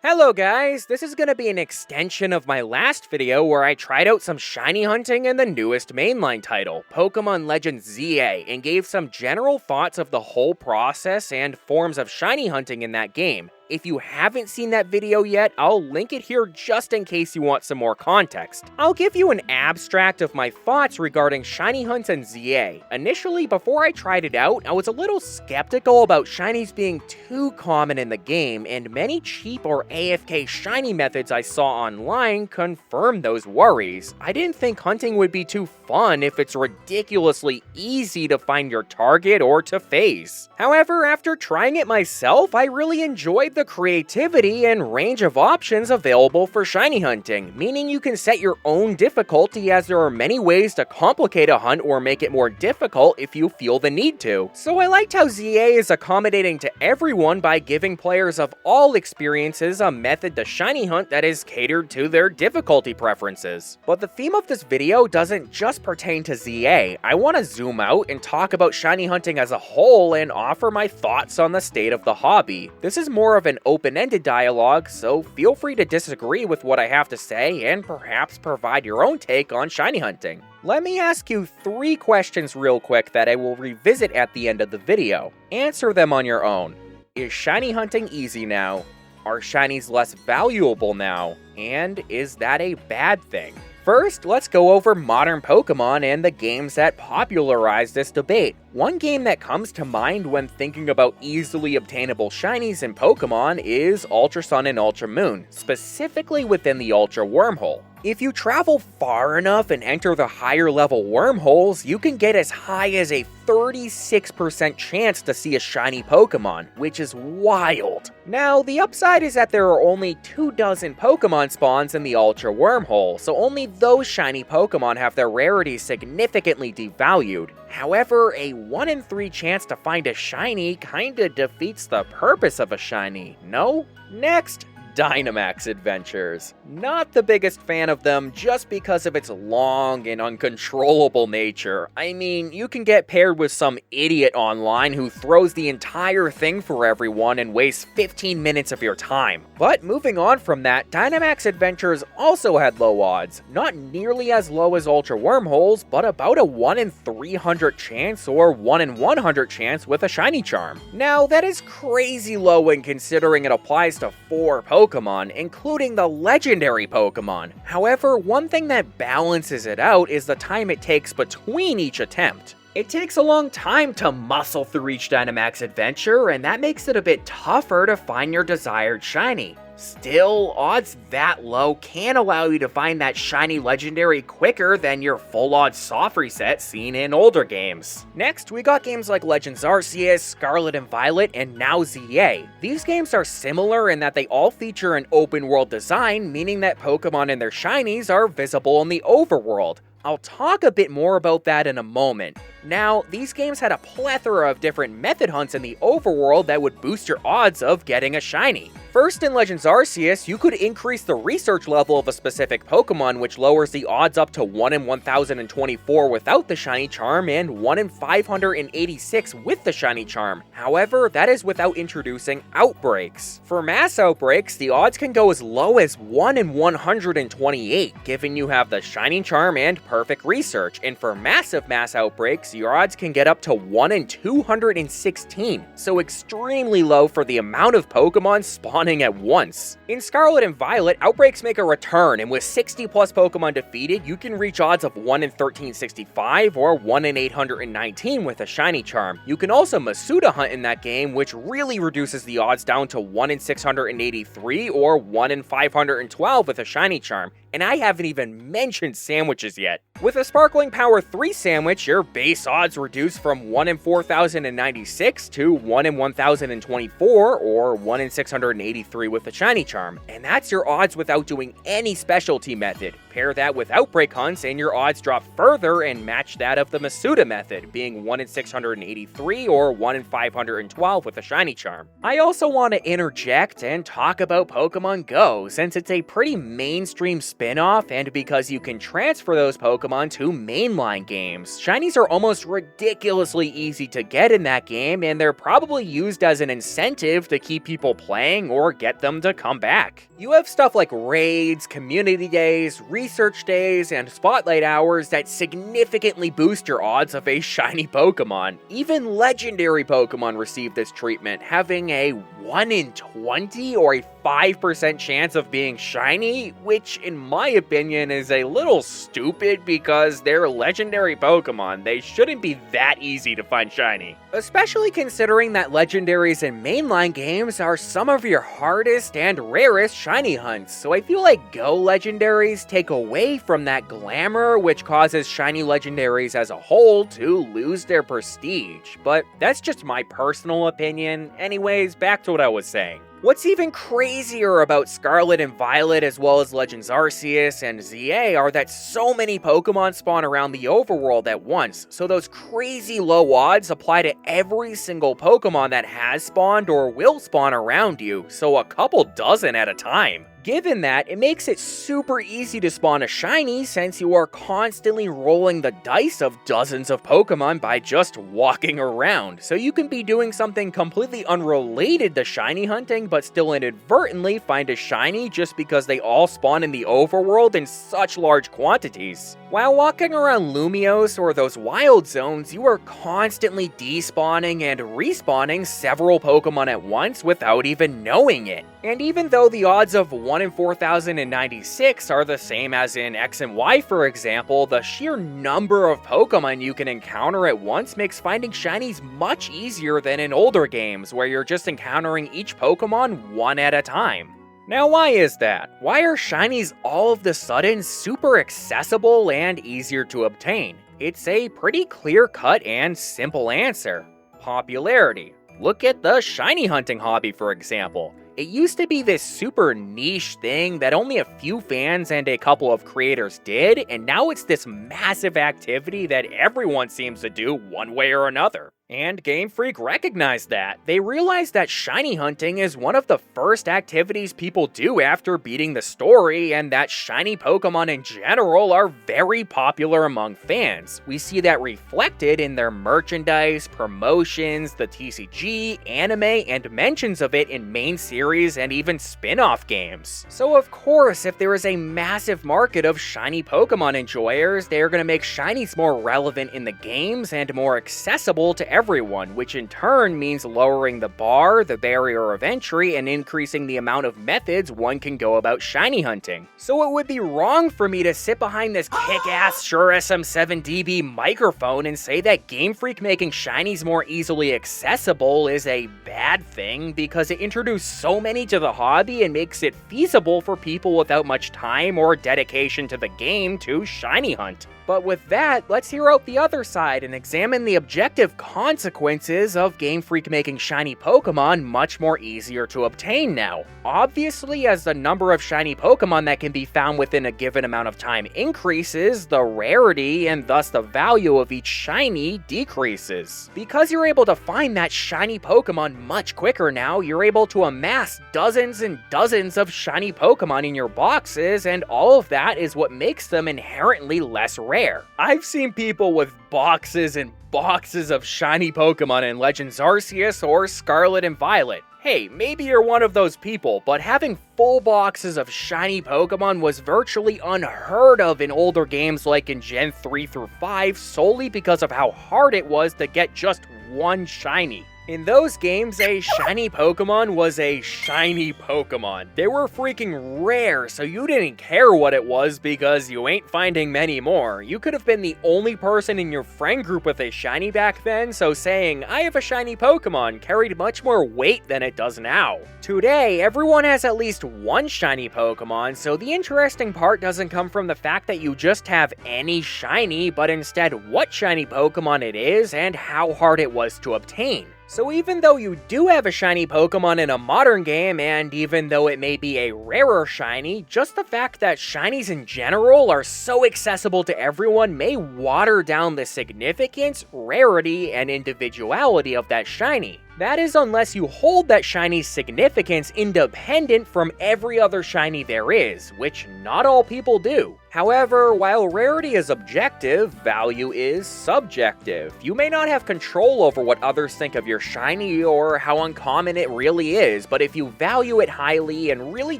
Hello guys, this is going to be an extension of my last video where I tried out some shiny hunting in the newest mainline title, Pokemon Legends ZA, and gave some general thoughts of the whole process and forms of shiny hunting in that game. If you haven't seen that video yet, I'll link it here just in case you want some more context. I'll give you an abstract of my thoughts regarding shiny hunts and ZA. Initially, before I tried it out, I was a little skeptical about shinies being too common in the game, and many cheap or AFK shiny methods I saw online confirmed those worries. I didn't think hunting would be too fun if it's ridiculously easy to find your target or to phase. However, after trying it myself, I really enjoyed the creativity and range of options available for shiny hunting, meaning you can set your own difficulty as there are many ways to complicate a hunt or make it more difficult if you feel the need to. So I liked how ZA is accommodating to everyone by giving players of all experiences a method to shiny hunt that is catered to their difficulty preferences. But the theme of this video doesn't just pertain to ZA. I want to zoom out and talk about shiny hunting as a whole and offer my thoughts on the state of the hobby. This is more of an open-ended dialogue, so feel free to disagree with what I have to say and perhaps provide your own take on shiny hunting. Let me ask you 3 questions real quick that I will revisit at the end of the video. Answer them on your own. Is shiny hunting easy now? Are shinies less valuable now? And is that a bad thing? First, let's go over modern Pokemon and the games that popularized this debate. One game that comes to mind when thinking about easily obtainable shinies in Pokemon is Ultra Sun and Ultra Moon, specifically within the Ultra Wormhole. If you travel far enough and enter the higher level wormholes, you can get as high as a 36% chance to see a shiny Pokemon, which is wild. Now, the upside is that there are only 24 Pokemon spawns in the Ultra Wormhole, so only those shiny Pokemon have their rarity significantly devalued. However, a 1 in 3 chance to find a shiny kinda defeats the purpose of a shiny, no? Next, Dynamax adventures. Not the biggest fan of them just because of its long and uncontrollable nature. I mean, you can get paired with some idiot online who throws the entire thing for everyone and wastes 15 minutes of your time. But moving on from that, Dynamax adventures also had low odds. Not nearly as low as Ultra Wormholes, but about a 1 in 300 chance or 1 in 100 chance with a shiny charm. Now, that is crazy low when considering it applies to 4 Pokemon, including the legendary Pokemon. However, one thing that balances it out is the time it takes between each attempt. It takes a long time to muscle through each Dynamax adventure, and that makes it a bit tougher to find your desired shiny. Still, odds that low can allow you to find that shiny legendary quicker than your full odds soft reset seen in older games. Next, we got games like Legends Arceus, Scarlet and Violet, and now ZA. These games are similar in that they all feature an open world design, meaning that Pokemon and their shinies are visible in the overworld. I'll talk a bit more about that in a moment. Now, these games had a plethora of different method hunts in the overworld that would boost your odds of getting a shiny. First, in Legends Arceus, you could increase the research level of a specific Pokemon, which lowers the odds up to 1 in 1024 without the shiny charm and 1 in 586 with the shiny charm. However, that is without introducing outbreaks. For mass outbreaks, the odds can go as low as 1 in 128, given you have the shiny charm and perfect research, and for massive mass outbreaks, your odds can get up to 1 in 216, so extremely low for the amount of Pokemon spawning at once. In Scarlet and Violet, outbreaks make a return, and with 60 plus Pokemon defeated, you can reach odds of 1 in 1365 or 1 in 819 with a shiny charm. You can also Masuda hunt in that game, which really reduces the odds down to 1 in 683 or 1 in 512 with a shiny charm. And I haven't even mentioned sandwiches yet. With a Sparkling Power 3 sandwich, your base odds reduce from 1 in 4096 to 1 in 1024 or 1 in 683 with a shiny charm. And that's your odds without doing any specialty method. Pair that with outbreak hunts and your odds drop further and match that of the Masuda method, being 1 in 683 or 1 in 512 with a shiny charm. I also want to interject and talk about Pokemon Go, since it's a pretty mainstream sport spin-off, and because you can transfer those Pokemon to mainline games. Shinies are almost ridiculously easy to get in that game, and they're probably used as an incentive to keep people playing or get them to come back. You have stuff like raids, community days, research days, and spotlight hours that significantly boost your odds of a shiny Pokemon. Even legendary Pokemon receive this treatment, having a 1 in 20 or a 5% chance of being shiny, which in my opinion is a little stupid because they're legendary Pokemon. They shouldn't be that easy to find shiny. Especially considering that legendaries in mainline games are some of your hardest and rarest shiny hunts, so I feel like Go legendaries take away from that glamour, which causes shiny legendaries as a whole to lose their prestige. But that's just my personal opinion. Anyways, back to what I was saying. What's even crazier about Scarlet and Violet as well as Legends Arceus and ZA are that so many Pokemon spawn around the overworld at once, so those crazy low odds apply to every single Pokemon that has spawned or will spawn around you, so a couple dozen at a time. Given that, it makes it super easy to spawn a shiny since you are constantly rolling the dice of dozens of Pokemon by just walking around, so you can be doing something completely unrelated to shiny hunting but still inadvertently find a shiny just because they all spawn in the overworld in such large quantities. While walking around Lumiose or those wild zones, you are constantly despawning and respawning several Pokemon at once without even knowing it. And even though the odds of 1 in 4096 are the same as in X and Y for example, the sheer number of Pokemon you can encounter at once makes finding shinies much easier than in older games where you're just encountering each Pokemon one at a time. Now why is that? Why are shinies all of the sudden super accessible and easier to obtain? It's a pretty clear-cut and simple answer. Popularity. Look at the shiny hunting hobby for example. It used to be this super niche thing that only a few fans and a couple of creators did, and now it's this massive activity that everyone seems to do one way or another. And Game Freak recognized that. They realized that shiny hunting is one of the first activities people do after beating the story, and that shiny Pokemon in general are very popular among fans. We see that reflected in their merchandise, promotions, the TCG, anime, and mentions of it in main series and even spin-off games. So of course, if there is a massive market of shiny Pokemon enjoyers, they are going to make shinies more relevant in the games and more accessible to everyone, which in turn means lowering the bar, the barrier of entry, and increasing the amount of methods one can go about shiny hunting. So it would be wrong for me to sit behind this kick-ass Shure SM7DB microphone and say that Game Freak making shinies more easily accessible is a bad thing, because it introduced so many to the hobby and makes it feasible for people without much time or dedication to the game to shiny hunt. But with that, let's hear out the other side and examine the objective consequences of Game Freak making shiny Pokemon much more easier to obtain now. Obviously, as the number of shiny Pokemon that can be found within a given amount of time increases, the rarity and thus the value of each shiny decreases. Because you're able to find that shiny Pokemon much quicker now, you're able to amass dozens and dozens of shiny Pokemon in your boxes, and all of that is what makes them inherently less rare. I've seen people with boxes and boxes of shiny Pokemon in Legends Arceus or Scarlet and Violet. Hey, maybe you're one of those people, but having full boxes of shiny Pokemon was virtually unheard of in older games like in Gen 3 through 5 solely because of how hard it was to get just one shiny. In those games, a shiny Pokemon was a shiny Pokemon. They were freaking rare, so you didn't care what it was because you ain't finding many more. You could have been the only person in your friend group with a shiny back then, so saying, "I have a shiny Pokemon," carried much more weight than it does now. Today, everyone has at least one shiny Pokemon, so the interesting part doesn't come from the fact that you just have any shiny, but instead what shiny Pokemon it is and how hard it was to obtain. So even though you do have a shiny Pokemon in a modern game, and even though it may be a rarer shiny, just the fact that shinies in general are so accessible to everyone may water down the significance, rarity, and individuality of that shiny. That is unless you hold that shiny's significance independent from every other shiny there is, which not all people do. However, while rarity is objective, value is subjective. You may not have control over what others think of your shiny or how uncommon it really is, but if you value it highly and really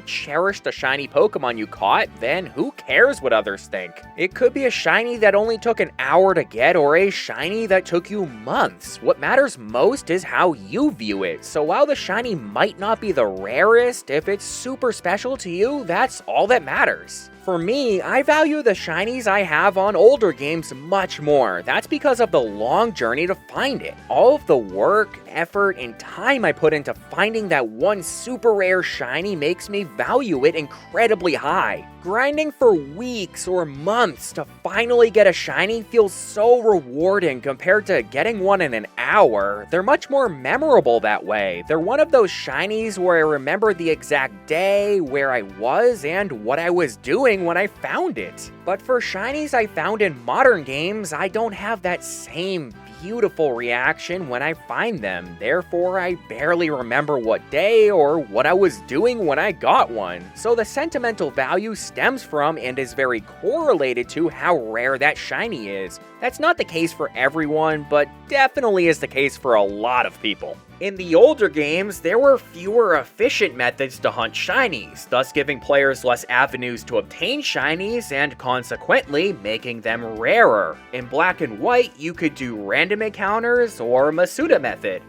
cherish the shiny Pokemon you caught, then who cares what others think? It could be a shiny that only took an hour to get or a shiny that took you months. What matters most is how you view it, so while the shiny might not be the rarest, if it's super special to you, that's all that matters. For me, I value the shinies I have on older games much more. That's because of the long journey to find it. All of the work, effort, and time I put into finding that one super rare shiny makes me value it incredibly high. Grinding for weeks or months to finally get a shiny feels so rewarding compared to getting one in an hour. They're much more memorable that way. They're one of those shinies where I remember the exact day, where I was, and what I was doing when I found it. But for shinies I found in modern games, I don't have that same beautiful reaction when I find them. Therefore, I barely remember what day or what I was doing when I got one. So the sentimental value stems from and is very correlated to how rare that shiny is. That's not the case for everyone, but definitely is the case for a lot of people. In the older games, there were fewer efficient methods to hunt shinies, thus giving players less avenues to obtain shinies and consequently making them rarer. In Black and White, you could do random encounters or Masuda method.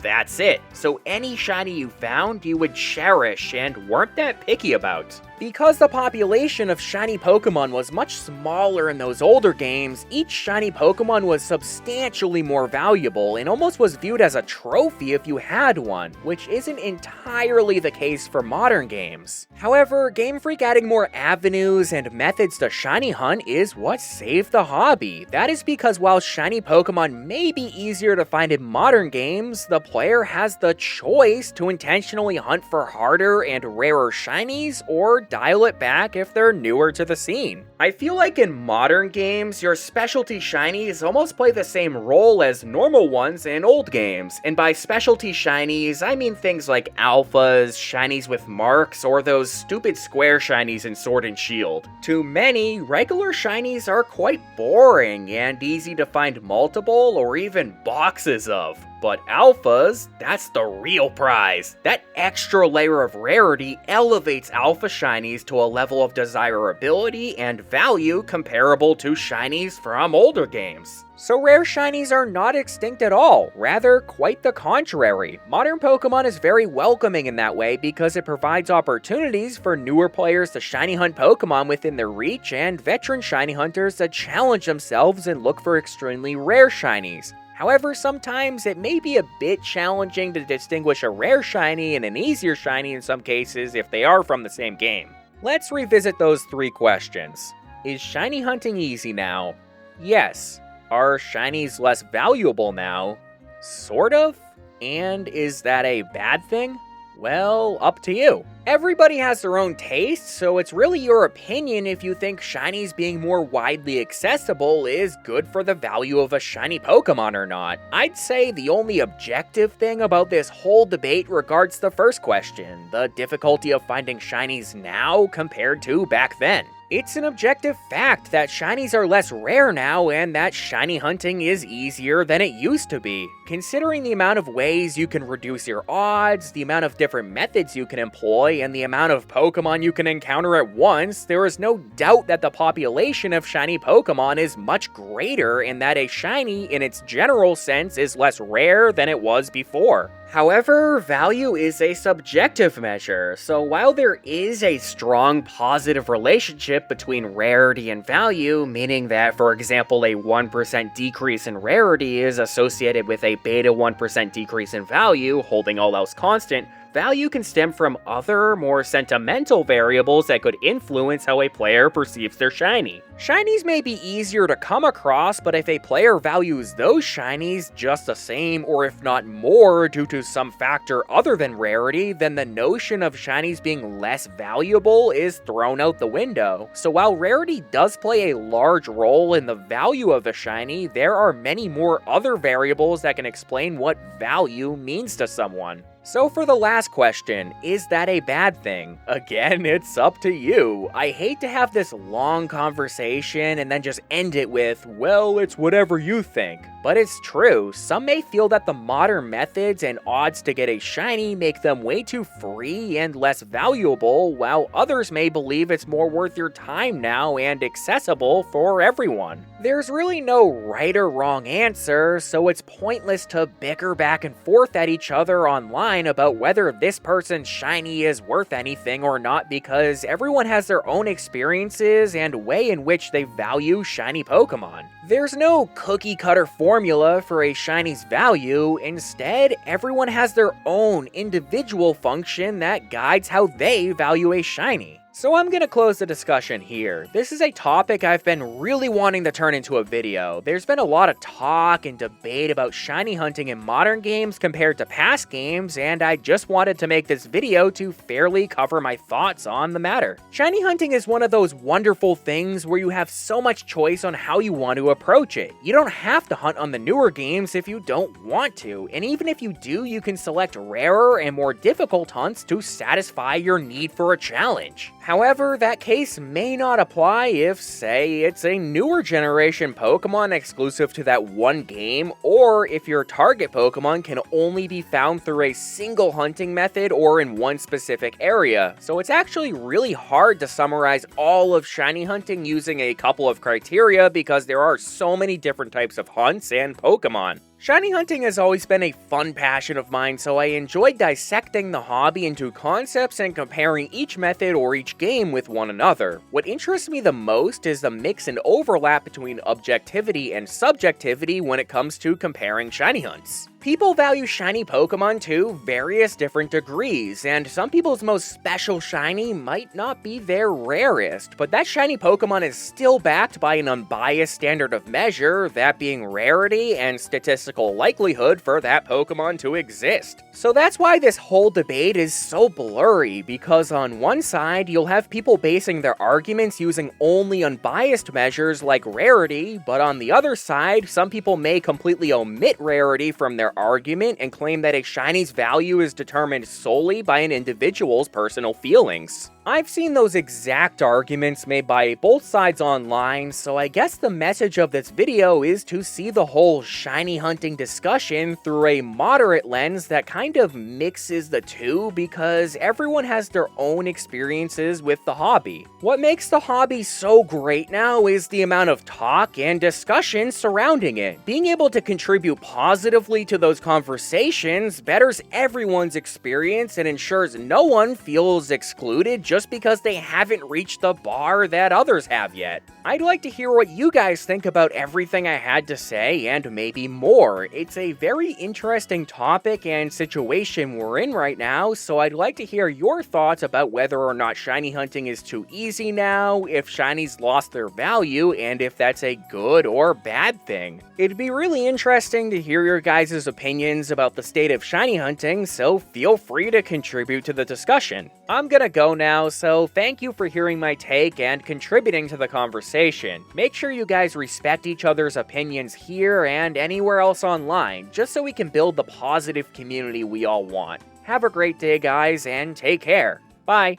That's it. So any shiny you found, you would cherish and weren't that picky about. Because the population of shiny Pokemon was much smaller in those older games, each shiny Pokemon was substantially more valuable and almost was viewed as a trophy if you had one, which isn't entirely the case for modern games. However, Game Freak adding more avenues and methods to shiny hunt is what saved the hobby. That is because while shiny Pokemon may be easier to find in modern games, the player has the choice to intentionally hunt for harder and rarer shinies or dial it back if they're newer to the scene. I feel like in modern games, your specialty shinies almost play the same role as normal ones in old games. And by specialty shinies, I mean things like alphas, shinies with marks, or those stupid square shinies in Sword and Shield. To many, regular shinies are quite boring and easy to find multiple or even boxes of. But alphas, that's the real prize. That extra layer of rarity elevates alpha shinies to a level of desirability and value comparable to shinies from older games. So rare shinies are not extinct at all, rather quite the contrary. Modern Pokemon is very welcoming in that way because it provides opportunities for newer players to shiny hunt Pokemon within their reach and veteran shiny hunters to challenge themselves and look for extremely rare shinies. However, sometimes it may be a bit challenging to distinguish a rare shiny and an easier shiny in some cases if they are from the same game. Let's revisit those three questions. Is shiny hunting easy now? Yes. Are shinies less valuable now? Sort of. And is that a bad thing? Well, up to you. Everybody has their own taste, so it's really your opinion if you think shinies being more widely accessible is good for the value of a shiny Pokemon or not. I'd say the only objective thing about this whole debate regards the first question, the difficulty of finding shinies now compared to back then. It's an objective fact that shinies are less rare now and that shiny hunting is easier than it used to be. Considering the amount of ways you can reduce your odds, the amount of different methods you can employ, and the amount of Pokemon you can encounter at once, there is no doubt that the population of shiny Pokemon is much greater and that a shiny, in its general sense, is less rare than it was before. However, value is a subjective measure, so while there is a strong positive relationship between rarity and value, meaning that, for example, a 1% decrease in rarity is associated with a beta 1% decrease in value, holding all else constant, value can stem from other, more sentimental variables that could influence how a player perceives their shiny. Shinies may be easier to come across, but if a player values those shinies just the same or if not more due to some factor other than rarity, then the notion of shinies being less valuable is thrown out the window. So while rarity does play a large role in the value of the shiny, there are many more other variables that can explain what value means to someone. So for the last question, is that a bad thing? Again, it's up to you. I hate to have this long conversation and then just end it with, well, it's whatever you think. But it's true, some may feel that the modern methods and odds to get a shiny make them way too free and less valuable, while others may believe it's more worth your time now and accessible for everyone. There's really no right or wrong answer, so it's pointless to bicker back and forth at each other online about whether this person's shiny is worth anything or not, because everyone has their own experiences and way in which they value shiny Pokemon. There's no cookie-cutter formula for a shiny's value. Instead, everyone has their own individual function that guides how they value a shiny. So I'm gonna close the discussion here. This is a topic I've been really wanting to turn into a video. There's been a lot of talk and debate about shiny hunting in modern games compared to past games, and I just wanted to make this video to fairly cover my thoughts on the matter. Shiny hunting is one of those wonderful things where you have so much choice on how you want to approach it. You don't have to hunt on the newer games if you don't want to, and even if you do, you can select rarer and more difficult hunts to satisfy your need for a challenge. However, that case may not apply if, say, it's a newer generation Pokemon exclusive to that one game, or if your target Pokemon can only be found through a single hunting method or in one specific area. So it's actually really hard to summarize all of shiny hunting using a couple of criteria because there are so many different types of hunts and Pokemon. Shiny hunting has always been a fun passion of mine, so I enjoyed dissecting the hobby into concepts and comparing each method or each game with one another. What interests me the most is the mix and overlap between objectivity and subjectivity when it comes to comparing shiny hunts. People value shiny Pokemon to various different degrees, and some people's most special shiny might not be their rarest, but that shiny Pokemon is still backed by an unbiased standard of measure, that being rarity and statistical likelihood for that Pokemon to exist. So that's why this whole debate is so blurry, because on one side, you'll have people basing their arguments using only unbiased measures like rarity, but on the other side, some people may completely omit rarity from their argument and claim that a shiny's value is determined solely by an individual's personal feelings. I've seen those exact arguments made by both sides online, so I guess the message of this video is to see the whole shiny hunting discussion through a moderate lens that kind of mixes the two, because everyone has their own experiences with the hobby. What makes the hobby so great now is the amount of talk and discussion surrounding it. Being able to contribute positively to those conversations betters everyone's experience and ensures no one feels excluded just because they haven't reached the bar that others have yet. I'd like to hear what you guys think about everything I had to say, and maybe more. It's a very interesting topic and situation we're in right now, so I'd like to hear your thoughts about whether or not shiny hunting is too easy now, if shinies lost their value, and if that's a good or bad thing. It'd be really interesting to hear your guys' opinions about the state of shiny hunting, so feel free to contribute to the discussion. I'm gonna go now, so thank you for hearing my take and contributing to the conversation. Make sure you guys respect each other's opinions here and anywhere else online, just so we can build the positive community we all want. Have a great day, guys, and take care. Bye.